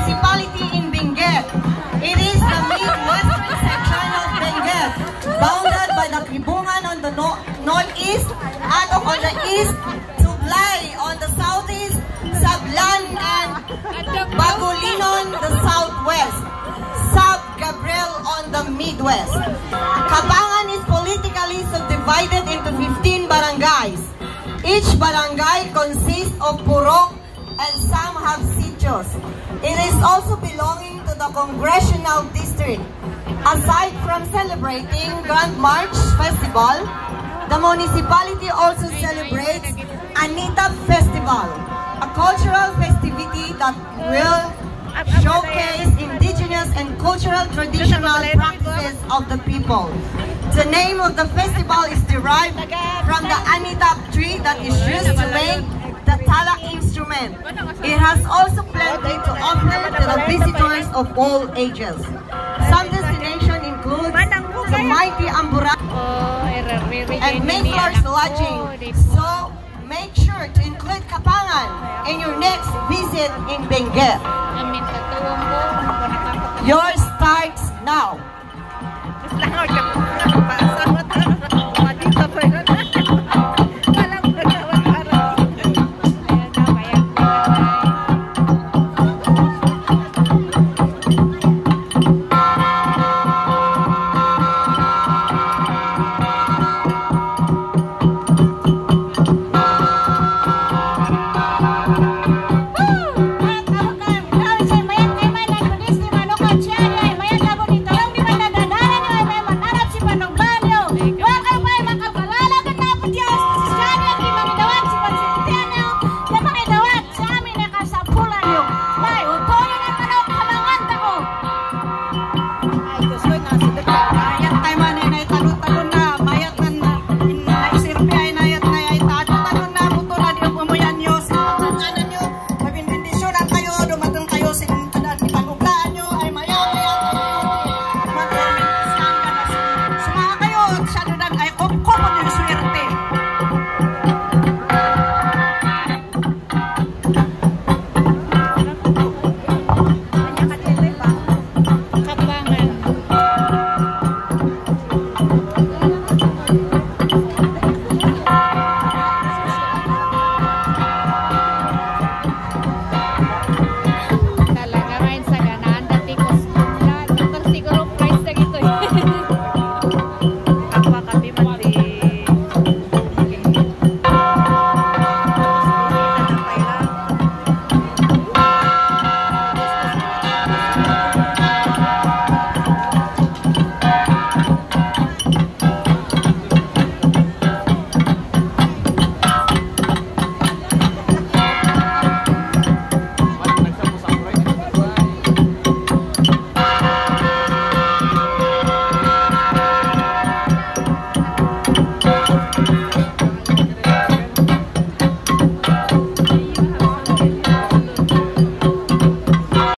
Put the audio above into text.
municipality in Benguet. It is the mid-western section of Benguet, bounded by the Kribungan on the northeast, Agok on the east, Tublay on the southeast, Sablan and Bagulinon the southwest, Sab Gabriel on the midwest. Kabangan is politically subdivided into 15 barangays. Each barangay consists of purok and some have sitios. It is also belonging to the Congressional District. Aside from celebrating Grand March Festival, the municipality also celebrates Anita Festival, a cultural festivity that will showcase indigenous and cultural traditional practices of the people. The name of the festival is derived from the Anita tree that is used to make the talak instrument. It has also plenty to offer to the visitors of all ages. Some destinations include the mighty Amburan and Mayflower's Lodging. So make sure to include Kapangan in your next visit in Benguet. Yours starts now.